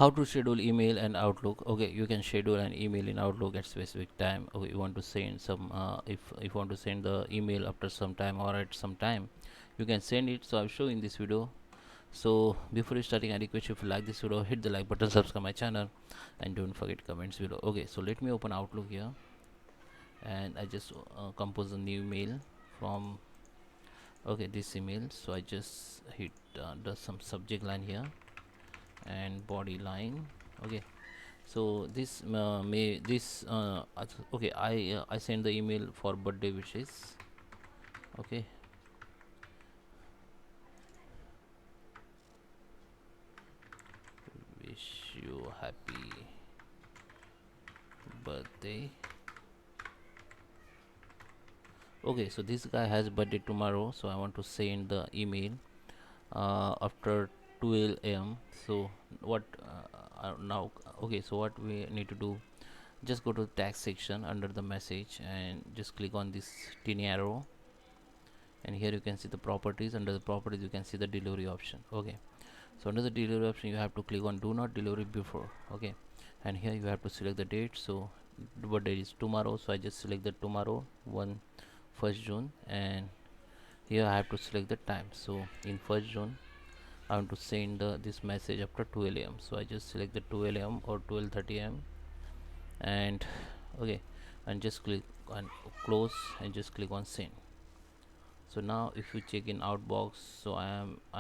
How to schedule email and Outlook. Okay, you can schedule an email in Outlook at specific time. Okay, you want to send some if you want to send the email after some time or at some time, you can send it. So I'll show in this video. So before you starting, I request you, if you like this video, hit the like button, subscribe my channel, and don't forget comments below. Okay, so let me open Outlook here, and I just compose a new email from, okay, this email. So I just hit the some subject line here and body line. Okay, so this may this okay, I send the email for birthday wishes. Okay, wish you happy birthday. Okay, so this guy has birthday tomorrow, so I want to send the email after 12 a.m. So what now? Okay, so what we need to do, just go to the text section under the message and just click on this tiny arrow, and here you can see the properties. Under the properties you can see the delivery option. Okay, so under the delivery option you have to click on do not delivery before. Okay, and here you have to select the date. So what date is tomorrow, so I just select the tomorrow 1st June, and here I have to select the time. So in 1st June I want to send this message after 12 a.m. so I just select the 12 a.m. or 12:30 a.m. and okay, and just click on close and just click on send. So now if you check in outbox, so I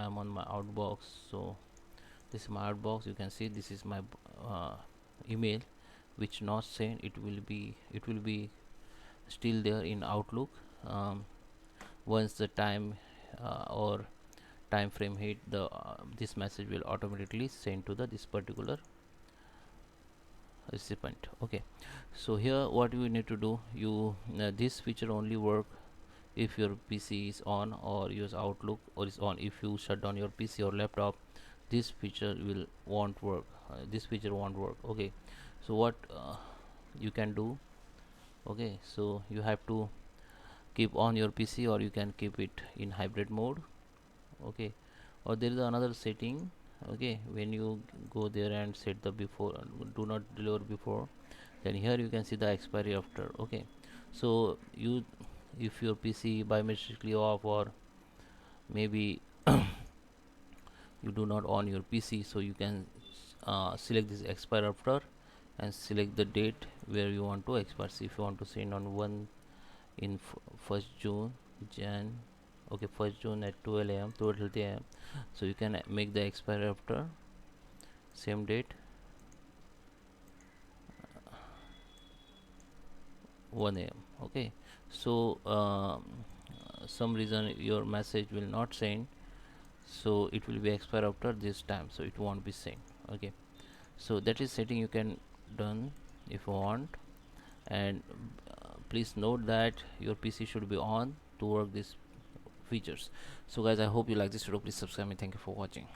am on my outbox. So this is my outbox. You can see this is my email which not sent. It will be still there in Outlook. Once the time or time frame hit, the this message will automatically send to the this particular recipient. Okay, so here what you need to do, you this feature only work if your PC is on or use Outlook or is on. If you shut down your PC or laptop, this feature will won't work. This feature won't work. Okay, so what you can do, okay, so you have to keep on your PC or you can keep it in hybrid mode. Okay, or there is another setting. Okay, when you go there and set the before do not deliver before, then here you can see the expiry after. Okay, so you, if your PC biometrically off, or maybe you do not on your PC, so you can select this expire after and select the date where you want to expire. So if you want to send on one in 1st June Jan, okay, 1st June at 12 a.m. 12:30 a.m. so you can make the expire after same date 1 a.m. Okay, so some reason your message will not send, so it will be expire after this time, so it won't be sent. Okay, so that is setting you can done if you want. And please note that your PC should be on to work these features. So guys, I hope you like this video. Please subscribe me. Thank you for watching.